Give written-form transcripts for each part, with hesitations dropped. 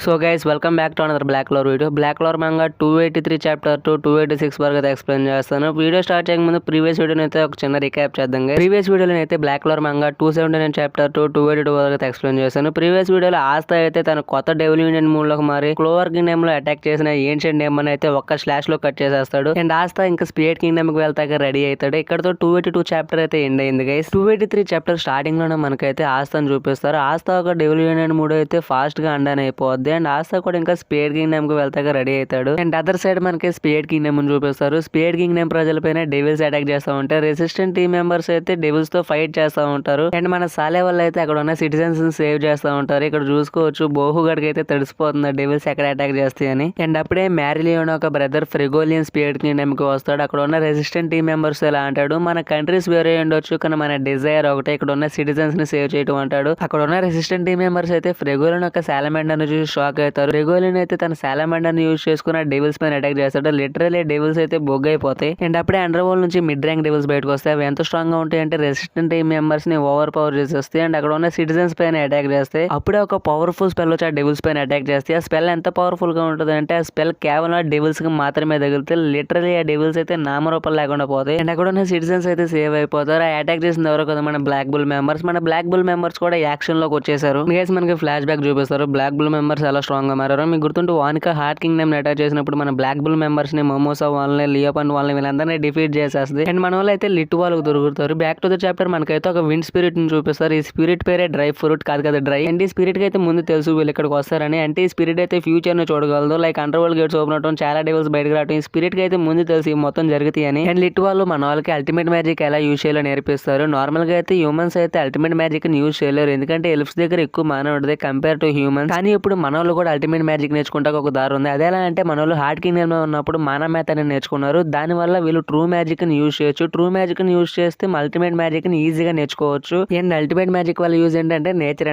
So guys welcome back to another black colour video. Black colour manga 283 chapter to 286 వరకు అయితే explain చేస్తాను. Video start చేయక ముందు previous వీడియోని అయితే ఒక చిన్న రికాప్ చేద్దాం. ప్రీవియస్ వీడియోలో అయితే black colour manga 279 chapter to 282 వరకు అయితే ఎక్స్ప్లెయిన్ చేస్తాను. ప్రీవియస్ వీడియోలో ఆస్తా అయితే తన కొత్త డెవిల్ యూనియన్ మూడ్ లోకి మారి క్లోవర్ కింగ్డమ్ లో అటాక్ చేసిన ఏన్షియంట్ డెమన్ అయితే ఒక్క స్లాష్ లో కట్ చేసేస్తాడు. అండ్ ఆస్తా ఇంకా స్పిరిట్ కింగ్డమ్ కి వెళ్తాక రెడీ అవుతాడు. ఇక్కడతో 282 చాప్టర్ అయితే ఎండ్ అయింది గైస్. 283 చాప్టర్ స్టార్టింగ్ లోనే మనకైతే ఆస్తాను చూపిస్తారు. ఆస్తా ఒక డెవిల్ యూనియన్ మూడ్ అయితే ఫాస్ట్ గా అండన్ అయిపోద్ది. అండ్ ఆస్తా కూడా ఇంకా స్పిరిట్ కింగ్డమ్ కి వెళ్తాక రెడీ అవుతాడు. అండ్ అదర్ సైడ్ మనకి స్పిరిట్ కింగ్డమ్ చూపిస్తారు. స్పిరిట్ కింగ్డమ్ ప్రజలపైన డెవిల్స్ అటాక్ చేస్తూ ఉంటారు. రెసిస్టెంట్ టీమ్ మెంబర్స్ అయితే డెవిల్స్ తో ఫైట్ చేస్తూ ఉంటారు. అండ్ మన సాలే వల్ల అయితే అక్కడ ఉన్న సిటిజన్స్ సేవ్ చేస్తూ ఉంటారు. ఇక్కడ చూసుకోవచ్చు బోహుగడికి అయితే తడిసిపోతుంది డెవిల్స్ ఎక్కడ అటాక్ చేస్తాయని. అండ్ అప్పుడే మ్యారిలియోన్ ఒక బ్రదర్ ఫ్రిగోలియన్ స్పిరిట్ కింగ్డమ్ కి వస్తాడు. అక్కడ ఉన్న రెసిస్టెంట్ టీమ్ మెంబర్స్ ఎలా అంటాడు, మన కంట్రీస్ వేరే ఉండొచ్చు కానీ మన డిజైర్ ఒకటే, ఇక్కడ ఉన్న సిటిజన్స్ ని సేవ్ చేయడం అంటాడు. అక్కడ ఉన్న రెసిస్టెంట్ టీమ్ మెంబర్స్ అయితే ఫ్రిగోలియన్ ఒక సాలమెండర్ ని చూసి షాక్ అవుతారు. ఫ్రిగోలియన్ అయితే తన సాలమెండర్ ని యూజ్ చేసుకుని డెవిల్స్ పైన అటాక్ చేస్తాడు. లిటరలీ డెవిల్స్ అయితే బొగ్గు అయిపోతాయి. అండ్ అప్పుడే అండర్ వరల్డ్ నుంచి మిడ్ ర్యాంక్ డెవిల్స్ బయటకు వస్తాయి. అవి ఎంత స్ట్రాంగ్ గా ఉంటాయి అంటే రెసిస్టెంట్ టీమ్ మెంబర్స్ ని ఓవర్ పవర్ చేసేస్తాయి. అండ్ అక్కడ ఉన్న సిటిజన్స్ పైన అటాక్ చేస్తాయి. అప్పుడే ఒక పవర్ఫుల్ స్పెల్ వచ్చి ఆ డెవిల్స్ పైన అటాక్ చేస్తాయి. ఆ స్పెల్ ఎంత పవర్ఫుల్ గా ఉంటుంది అంటే ఆ స్పెల్ కేవలం డెవిల్స్ కి మాత్రమే తగిలితే లిటరలీ ఆ డెవిల్స్ అయితే నామరూపాలు లేకుండా పోతాయి. అండ్ అక్కడ ఉన్న సిటిజన్స్ అయితే సేవ్ అయిపోతారు. ఆ అటాక్ చేసిన ఎవరో కదా మన బ్లాక్ బుల్ మెంబర్స్. మన బ్లాక్ బుల్ మెంబర్స్ కూడా యాక్షన్ లోకి వచ్చేసారు. గైస్ మనకి ఫ్లాష్ బ్యాక్ చూపిస్తారు. బ్లాక్ బుల్ మెంబర్స్ ఎలా స్ట్రాంగ్ గా మారారు. మీకు గుర్తుంటే వానికా హార్ట్ కింగ్డమ్ అటాక్ చేసినప్పుడు మన బ్లాక్ బుల్ మెంబర్స్ ని మమోసా వాళ్ళని లియోపన్ వాళ్ళని వీళ్ళందరినీ డిఫీట్ చేసేస్తుంది. అండ్ మన వాళ్ళు అయితే లిట్ వాళ్ళకి దొరుకుతారు. బ్యాక్ టు ద చాప్టర్ మనకైతే ఒక విండ్ స్పిరిట్ ని చూపిస్తారు. ఈ స్పిరిట్ పేరే డ్రై ఫ్రూట్ కాదు కదా డ్రై. అండ్ ఈ స్పిరిట్ కి అయితే ముందు తెలుసు వీళ్ళు ఇక్కడికి వస్తారని. అంటే ఈ స్పిరిట్ అయితే ఫ్యూచర్ ని చూడగలదు. Like underworld gates open అవడం, చాలా డెవిల్స్ బయటకు రావడం ఈ స్పిరిట్ కి అయితే ముందు తెలుసు ఈ మొత్తం జరుగుతాయి అని. అండ్ లిట్ వాళ్ళు మన వాళ్ళకి అల్టిమేట్ మ్యాజిక్ ఎలా యూజ్ చేయాలో నేర్పిస్తారు. నార్మల్ గా అయితే హ్యూమన్స్ అయితే అల్టిమేట్ మ్యాజిక్ ని యూజ్ చేయలేరు, ఎందుకంటే ఎల్ఫ్స్ దగ్గర ఎక్కువ మాన ఉంటుంది కంపేర్ టు హ్యూమన్స్. కానీ ఇప్పుడు మన వాళ్ళు కూడా అల్టిమేట్ మ్యాజిక్ నేర్చుకుంటా ఒక దారి ఉంది. అదే ఎలా అంటే మన వాళ్ళు హార్ట్ కింగ్డమ్ లో ఉన్నప్పుడు మానా మ్యాథ్ అని నేర్చుకున్నారు. దాని వల్ల వీళ్ళు ట్రూ మ్యాజిక్ ని యూజ్ చేయొచ్చు. ట్రూ మ్యాజిక్ ని యూజ్ చేస్తే అల్టిమేట్ మ్యాజిక్ ని ఈజీగా నేర్చుకోవచ్చు. అండ్ అల్టిమేట్ మ్యాజిక్ వల్ల యూజ్ ఏంటంటే నేచర్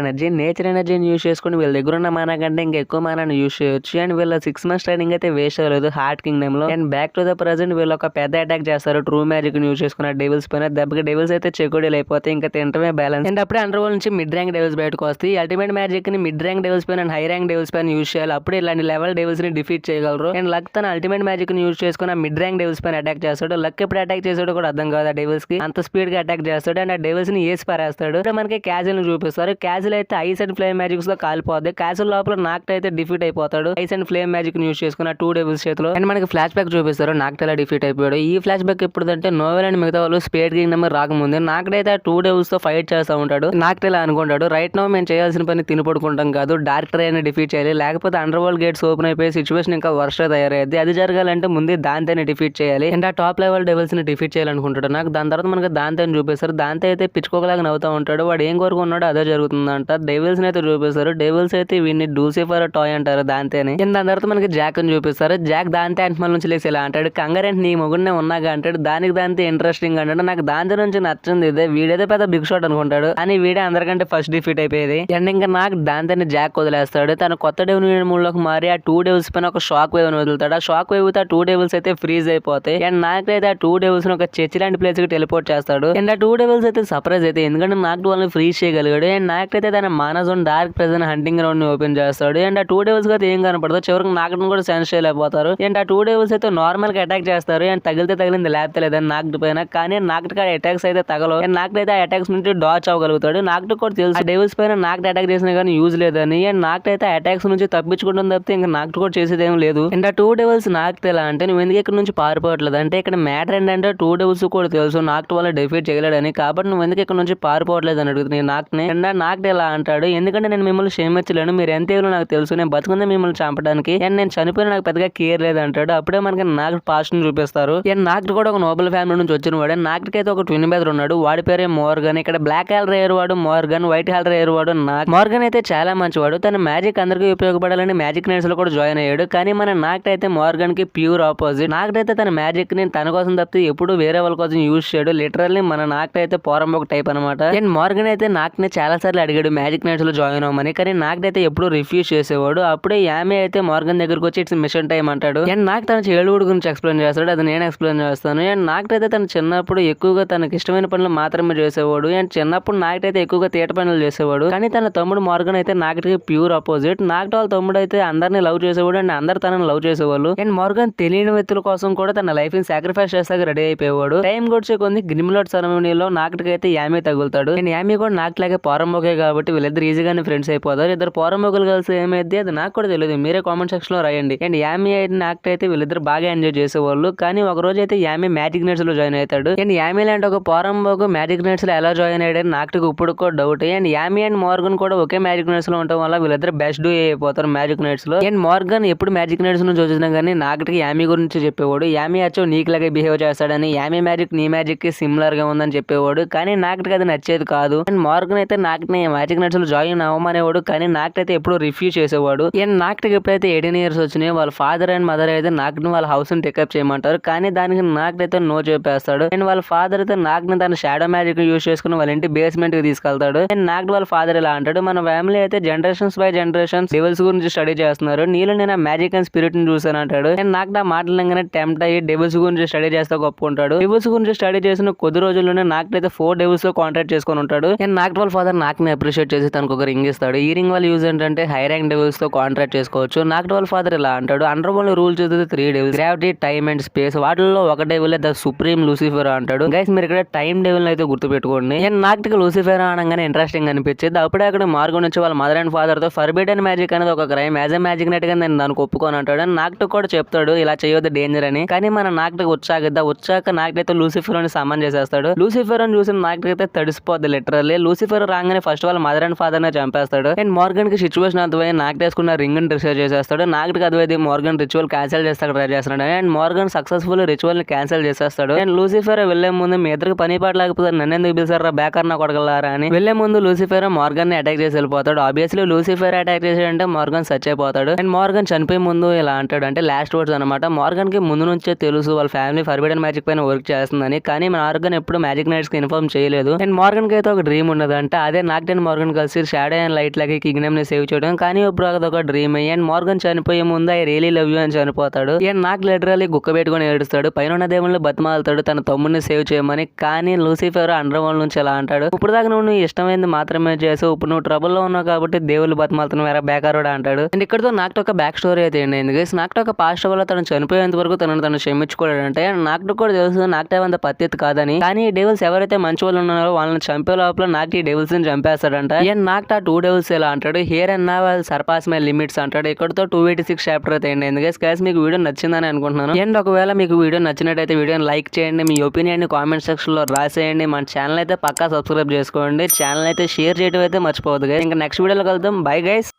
ఎనర్జీని యూజ్ చేసుకుని వీళ్ళ దగ్గర ఉన్న మానా కంటే ఇంకా ఎక్కువ మానాన్ని యూజ్ చేయొచ్చు. అండ్ వీళ్ళ 6 months ట్రైనింగ్ అయితే వేస్ట్ అవ్వలేదు హార్ట్ కింగ్డమ్ లో. And back to the present వీళ్ళు ఒక పెద్ద అటాక్ చేస్తారు ట్రూ మ్యాజిక్ ని యూజ్ చేసుకున్న డెవిల్స్ పైన. దెబ్బకి డెవిల్స్ అయితే చెక్కుడీలు అయిపోతే ఇంకా తింటమే బ్యాలెన్స్. అండ్ అప్పుడే అండర్ వరల్డ్ నుంచి మిడ్ ర్యాంక్ డెవిల్స్ బయటకు వస్తాయి. అల్టిమేట్ మ్యాజిక్ ని మిడ్ ర్యాంక్ డెవిల్స్ పైన అండ్ హై ర్యాంక్ డెవిల్స్ పైన యూజ్ చేయాలి. అప్పుడు ఇలాంటి లెవెల్ డెవిల్స్ ని డిఫీట్ చేయగలరు. అండ్ లక్ తన అల్టిమేట్ మ్యాజిక్ ని యూజ్ చేసుకుని మిడ్ ర్యాంక్ డెవిల్స్ పైన అటాక్ చేస్తాడు. లక్ ఎప్పుడు అటాక్ చేసాడో కూడా అర్థం కాదు ఆ డెవిల్స్ కి. అంత స్పీడ్ గా అటాక్ చేస్తాడు. అండ్ ఆ డెవిల్స్ ని ఏసి పారేస్తాడు. మనకి క్యాజిల్ ని చూపిస్తారు. క్యాజిల్ అయితే ఐస్ అండ్ ఫ్లేమ్ మ్యాజిక్స్ లో కాలిపోద్ది. క్యాజిల్ లోపల నాక్ట్ అయితే డిఫీట్ అయిపోతాడు ఐస్ అండ్ ఫ్లేమ్ మ్యాజిక్ ని యూజ్ చేసుకున్న 2 డెవిల్స్ చేతిలో. అండ్ మనకి ఫ్లాష్ బ్యాక్ చూపిస్తారు. నాక్ట్ ఎలా డిఫీట్ అయిపోయాడు. ఈ ఫ్లాష్ బ్యాక్ ఎప్పుడుదంటే నోవెల్ అండ్ మిగతా వాళ్ళు స్పిరిట్ కింగ్డమ్ రాకముందు నాక్ట్ అయితే 2 డెవిల్స్ తో ఫైట్ చేస్తూ ఉంటాడు. నాక్ట్ ఇలా అనుకుంటాడు, రైట్ నో మేము చేయాల్సిన పని తిని పడుకుంటాం కాదు, డార్క్ ట్రైన్ డిఫీట్ చేయాలి, లేకపోతే అండర్ వరల్డ్ గేట్స్ ఓపెన్ అయిపోయి సిచువేషన్ ఇంకా వర్స్ట్ తయారయ్యేది. అది జరగాలంటే ముందే దాంతోనే డిఫీట్ చేయాలి. అండ్ ఆ టాప్ లెవెల్ డెవిల్స్ ని డిఫీట్ చేయాలనుకుంటాడు. నాకు దాని తర్వాత మనకి దాంతో చూపిస్తారు. దాంతో అయితే పిచ్చుకోకలాగా నవ్వుతూ ఉంటాడు. వాడు ఏం కోరుకున్నాడో అదే జరుగుతుందంట. డెవిల్స్ అయితే చూపిస్తారు. డెవిల్స్ అయితే వీడిని డూసిఫర్ టాయ్ అంటారు దాంతోనే. దాని తర్వాత మనకి జాక్ అని చూపిస్తారు. జాక్ దాంతో అంటమల్ నుంచి లేసి ఇలా అంటాడు, కంగారెంట్ నీ మొగుడినే ఉన్నాగా అంటాడు. దానికి దాంతో ఇంట్రెస్టింగ్ అంటాడు. నాకు దాంతో నుంచి నచ్చింది ఇదే, వీడేదో పెద్ద బిగ్ షాట్ అనుకుంటాడు కానీ వీడే అందరికంటే ఫస్ట్ డిఫీట్ అయిపోయేది. అండ్ ఇంకా నాకు దాంతోనే జాక్ వదిలేస్తాడు. తన కొత్త డెవిల్ మూడ్లోకి మారి ఆ 2 డెవిల్స్ పైన ఒక షాక్ వేవ్ అని వదులుతాడు. ఆ షాక్ వేవ్ తో ఆ 2 డెవిల్స్ అయితే ఫ్రీజ్ అయిపోతాయి. అండ్ నాకైతే ఆ 2 డెవిల్స్ ఒక చర్చి లాంటి ప్లేస్ కి టెలిపోర్ట్ చేస్తాడు. అండ్ ఆ 2 డెవిల్స్ అయితే సర్ప్రైజ్ అయితే ఎందుకంటే నాకు వాళ్ళని ఫ్రీజ్ చేయగలిగాడు. అండ్ నాకైతే తన మానజోన్ డార్క్ ప్రెజెంట్ హంటింగ్ గ్రౌండ్ ని ఓపెన్ చేస్తాడు. అండ్ ఆ 2 డెవిల్స్ అయితే ఏం కనపడదు. చివరికి నాకను కూడా సెన్స్ చేయలేకపోతారు. అండ్ ఆ 2 డెవిల్స్ అయితే నార్మల్ గా అటాక్ చేస్తారు. అండ్ తగిలితే తగిలింది లేకపోతే లేదని నాక్ట్ పైన. కానీ నాక్ట్ కాడ అటాక్స్ అయితే తగలవు. అండ్ నాక్ట్ అయితే ఆ అటాక్స్ నుంచి డాచ్ అవ్వగలుగుతాడు. నాక్ట్ కూడా తెలుసు ఆ డెవిల్స్ పైన నాక్ట్ అటాక్ చేసినా కానీ యూజ్ లేదని. అండ్ నాక్ట్ అయితే అటాక్స్ నుంచి తప్పించుకుంటుంది తప్పితే ఇంకా నాక్ట్ కూడా చేసేది ఏం లేదు. అండ్ ఆ 2 డెవిల్స్ నాక్ట్ ఎలా అంటే నువ్వు ఎందుకు ఇక్కడ నుంచి పారిపోవట్లేదు అంటే ఇక్కడ మ్యాటర్ ఏంటంటే 2 డెవిల్స్ కూడా తెలుసు నాక్ట్ వల్ల డిఫీట్ చేయలేడని, కాబట్టి నువ్వు ఎందుకు ఇక్కడ నుంచి పారిపోవట్లేదు అని అడుగుతుంది నాక్ట్ ని. అండ్ నాక్ట్ ఎలా అంటాడు, ఎందుకంటే నేను మిమ్మల్ని క్షమించలేను, మీరు ఎంత ఏదో నాకు తెలుసు, నేను బతుకుందే మిమ్మల్ని చంపడానికి, అండ్ నేను చనిపోయిన నాకు పెద్దగా కేర్ లేదు అంటాడు. అప్పుడే మనకి నాక్ట్ పాస్ట్ ని చూపిస్తారు. అండ్ నాక్ట్ కూడా ఒక నోబెల్ ఫ్యామిలీ నుంచి వచ్చిన వాడు. నాక్ట్ కి అయితే ఒక ట్విన్ బ్రదర్ ఉన్నాడు. వాడి పేరే మోర్గన్. ఇక్కడ బ్లాక్ హాలర్ ఎయిర్ వాడు మోర్గన్, వైట్ హాలర్ ఎయిర్ వాడు నాక్. మోర్గన్ అయితే చాలా మంచివాడు. తన మ్యాజిక్ అందరికీ ఉపయోగపడాలని మ్యాజిక్ నైట్స్ లో కూడా జాయిన్ అయ్యాడు. కానీ మన నాక్ట్ అయితే మోర్గన్ కి ప్యూర్ ఆపోజిట్. నాక్ట్ అయితే తన మ్యాజిక్ ని తన కోసం తప్పితే ఎప్పుడు వేరే వాళ్ళ కోసం యూజ్ చేయడు. లిటరల్లీ మన నాక్ట్ అయితే పోరంబోక్ టైప్ అనమాట. అండ్ మోర్గన్ అయితే నాక్ట్ ని చాలా సార్లు అడిగాడు మ్యాజిక్ నైట్స్ లో జాయిన్ అవ్వమని, కానీ నాక్ట్ అయితే ఎప్పుడు రిఫ్యూజ్ చేసేవాడు. అప్పుడే యామే అయితే మోర్గన్ దగ్గరకు వచ్చి ఇట్స్ మిషన్ టైం అంటాడు. అండ్ నాక్ తన చైల్డ్హుడ్ గురించి ఎక్స్ప్లెయిన్ చేస్తాడు. అది నేను ఎక్స్ప్లెయిన్ చేస్తాను. అండ్ నాక్ట్ అయితే తన చిన్నప్పుడు ఎక్కువగా తనకి ఇష్టమైన పనులు మాత్రమే చేసేవాడు. అండ్ చిన్నప్పుడు నాక్ట్ అయితే ఎక్కువగా తీట పనులు చేసేవాడు. కానీ తన తమ్ముడు మోర్గన్ అయితే నాక్ట్ కి ప్యూర్ ఆపోజిట్. నాక్ట్ వాళ్ళ తమ్ముడు అయితే అందరినీ లవ్ చేసేవాడు అండ్ అందరు తనని లవ్ చేసేవాళ్ళు. అండ్ మార్గన్ తెలియని వ్యక్తుల కోసం కూడా తన లైఫ్ ని సాక్రిఫైస్ చేస్తాక రెడీ అయిపోయేవాడు. టైం గడిచే కొన్ని గ్రిమ్లోడ్ సెరమనీలో నాక్ట్కి అయితే యామీ తగులుతాడు. అండ్ యామీ కూడా నాక్ట్ లాగే పోరంబోకే కాబట్టి వీళ్ళిద్దరు ఈజీగానే ఫ్రెండ్స్ అయిపోతారు. ఇద్దరు పోరంబోకులు కలిసి ఏమైంది అది నాకు కూడా తెలియదు, మీరే కామెంట్ సెక్షన్ లో రాయండి. అండ్ యామీ అయితే నాక్ట్ అయితే వీళ్ళిద్దరు బాగా ఎంజాయ్ చేసేవాళ్ళు. కానీ ఒక రోజు అయితే యామీ మ్యాజిక్ నైట్స్ లో జాయిన్ అవుతాడు. అండ్ యామీ లాంటి ఒక పోరంబోకు మ్యాజిక్ నైట్స్ లో ఎలా జాయిన్ అయ్యాడని నాక్ట్కి ఇప్పుడు కూడా doubt. And Yami and Morgan కూడా ఒకే మ్యాజిక్ నైట్స్ లో ఉండటం వల్ల వీళ్ళిద్దరు బెస్ట్ డూ అయిపోతారు మ్యాజిక్ నైట్స్ లో. అండ్ మార్గన్ ఎప్పుడు మ్యాజిక్ నైట్స్ నుంచి చూసినా కానీ నాక్ట్కి యామీ గురించి చెప్పేవాడు. యామీ అచ్చో నీకు లాగే బిహేవ్ చేస్తాడని, యామీ మ్యాజిక్ నీ మ్యాజిక్ కి సిమిలర్ గా ఉందని చెప్పేవాడు. కానీ నాక్ట్కి అది నచ్చేది కాదు. అండ్ మార్గన్ అయితే నాక్ట్ని మ్యాజిక్ నైట్స్ లో జాయిన్ అవ్వమనేవాడు. కానీ నాక్ట్ అయితే ఎప్పుడు రిఫ్యూజ్ చేసేవాడు. అండ్ నాక్ట్కి ఎప్పుడైతే 18 years వచ్చినాయో వాళ్ళ ఫాదర్ అండ్ మదర్ అయితే నాక్ట్ని వాళ్ళ హౌస్ ని టేకప్ చేయమంటారు. కానీ దానికి నాక్ట్ అయితే నో చెప్పేస్తాడు. అండ్ వాళ్ళ ఫాదర్ అయితే నాక్ట్ని తన షాడో మ్యాజిక్ యూజ్ చేసుకుని వాళ్ళ ఇంటి బేస్మెంట్ కి తీసుకెళ్తాడు. అండ్ నాక్ట్ వాళ్ళ ఫాదర్ ఇలా అంటాడు, మన ఫ్యామిలీ అయితే జనరేషన్స్ బై జనరేషన్స్ డెవిల్స్ గురించి స్టడీ చేస్తున్నారు, నీలో నేను మ్యాజిక్ అండ్ స్పిరిట్ ని చూసాను అంటాడు. అండ్ నాక్ట్ ఆ మాటలంగానే టెంప్ట్ అయ్యి డెవిల్స్ గురించి స్టడీ చేస్తా ఒప్పుకుంటాడు. డెవిల్స్ గురించి స్టడీ చేసిన కొద్ది రోజుల్లోనే నాక్ట్ అయితే 4 డెవిల్స్ లో కాంట్రాక్ట్ చేసుకొని ఉంటాడు. అండ్ నాక్ట్ వాళ్ళ ఫాదర్ నాక్ట్ ని అప్రిషియేట్ చేసి తనకు ఒక రింగ్ ఇస్తాడు. ఈ రింగ్ వాళ్ళ యూజ్ ఏంటంటే హై ర్యాంక్ డెవిల్స్ తో కాంట్రాక్ట్ చేసుకోవచ్చు. నాక్ట్ వాళ్ళ ఫాదర్ ఇలా అంటాడు, అండర్ వరల్డ్ రూల్ చేసేది 3 devils, gravity, time and space. వాటిల్లో ఒక డెవిల్ ద సుప్రీం లూసిఫర్ అంటాడు. గైస్ మీరు ఇక్కడ టైం డెవిల్ అయితే గుర్తుపెట్టుకోండి. అండ్ నాక్ట్ కి లూసిఫర్ అనగానే ఇంట్రెస్టింగ్ అనిపించింది. అప్పుడే అక్కడ మార్గన్ నుంచి వాళ్ళ మదర్ అండ్ ఫాదర్ తో ఫర్బిడెన్ మ్యాజిక్ అనేది ఒక crime, as a magic night గా నేను దానికి ఒప్పుకొని అంటాడు. అండ్ నాక్ట్ కూడా చెప్తాడు ఇలా చేయొద్దు డేంజర్ అని. కానీ మన నాక్ట్ వచ్చాక నాక్ట్ అయితే లూసిఫర్ అని సమాన్ చేసేస్తాడు. లూసిఫర్ అని చూసిన నాక్ట్ అయితే తడిసిపోద్ది లిటరల్లీ. లూసిఫర్ రాగానే ఫస్ట్ వాళ్ళ మదర్ అండ్ ఫాదర్ నే చంపేస్తాడు. అండ్ మార్గన్ కి సిచ్యువేషన్ అర్థమై నాక్ట్ వేసుకున్న రింగ్ ని డిసైడ్ చేసేస్తాడు. నాక్ట్ కి అర్థమైంది మార్గన్ రిచువల్ క్యాన్సిల్ చేస్తాడు ట్రై చేస్తున్నాడు. అండ్ మార్గన్ సక్సెస్ఫుల్ రిచువల్ ని క్యాన్సిల్ చేసేస్తాడు. అండ్ లూసిఫర్ వెళ్లే ముందు మీ ఇద్దరికి పని పాట లేకపోతే నన్ను ఎందుకు పిలిచారా బేకర్ నా కొడగలరా అని వెళ్లే ముందు లూసిఫర్ మార్గన్ ని అటాక్ చేసి వెళ్ళిపోతాడు. ఆబ్వియస్లీ లూసిఫర్ అటాక్ చేసాడంటే మార్గన్ సచ్ అయిపోతాడు. అండ్ మార్గన్ చనిపోయే ముందు ఇలా అంటాడు, అంటే లాస్ట్ వర్డ్స్ అనమాట. మార్గన్ కి ముందు నుంచే తెలుసు వాళ్ళ ఫ్యామిలీ ఫర్బిడెన్ మ్యాజిక్ పైన వర్క్ చేస్తుందని. కానీ మార్గన్ ఎప్పుడు మ్యాజిక్ నైట్స్ కి ఇన్ఫార్మ్ చేయలేదు. అండ్ మార్గన్ కి అయితే ఒక డ్రీమ్ ఉండదు, అంటే అదే నాక్ట్ అండ్ మార్గన్ కలిసి షాడో అండ్ లైట్ లాగే కింగ్డమ్ ని సేవ్ చేయడం. కానీ ఇప్పుడు అదొక డ్రీమ్. అండ్ మార్గన్ చనిపోయే ముందు ఐ రియలీ లవ్ యూ అని చనిపోతాడు. అండ్ నాక్ లిటరల్లీ గుక్క పెట్టుకుని ఏడుస్తాడు. పైన ఉన్న దేవుళ్ళు బతిమాలుతాడు తన తమ్ముడిని సేవ్ చేయమని. కానీ లూసిఫర్ అండర్ వరల్డ్ నుంచి ఎలా అంటాడు, ఇప్పుడు దాకా నువ్వు ఇష్టమైంది మాత్రమే చేసావు, ఇప్పుడు నువ్వు ట్రబుల్ లో ఉన్నావు కాబట్టి దేవుళ్ళు బతిమాలుతున్నావు వేరే బేకారోడా అంటాడు. అండ్ ఇక్కడతో నాక్ట్ ఒక బ్యాక్ స్టోరీ అయితే ఏంటి, నాక్ట్ ఒక పాస్ట్ వల్ల తను చనిపోయేంత వరకు తను క్షమించుకోలేడంటే. నాక్ట్ కూడా తెలుసు నాక్ట్ అంత పద్ధతి కాదని. కానీ ఈ డెవిల్స్ ఎవరైతే మంచి వాళ్ళు ఉన్నారో వాళ్ళని చంపే లోపల నాక్ట్ ఈ డెవిల్స్ ని చంపేస్తాడంట. అండ్ నాక్ట్ ఆ 2 డెవిల్స్ ఎలా అంటాడు, here and now I surpass my limits అంటాడు. ఇక్కడతో 286 చాప్టర్ అయితే ఏంటి. గైస్ మీకు వీడియో నచ్చిందని అనుకుంటున్నాను. అండ్ ఒకవేళ మీకు వీడియో నచ్చినట్టయితే వీడియోని లైక్ చేయండి, మీ ఒపీనియన్ ని కామెంట్ సెక్షన్ లో రాసేయండి. మన ఛానల్ అయితే పక్కా సబ్స్క్రైబ్ చేసుకోండి, ఛానల్ అయితే షేర్ చేయడం అయితే మర్చిపోవద్దు. ఇంకా నెక్స్ట్ వీడియోలో కలుద్దాం. Bye guys.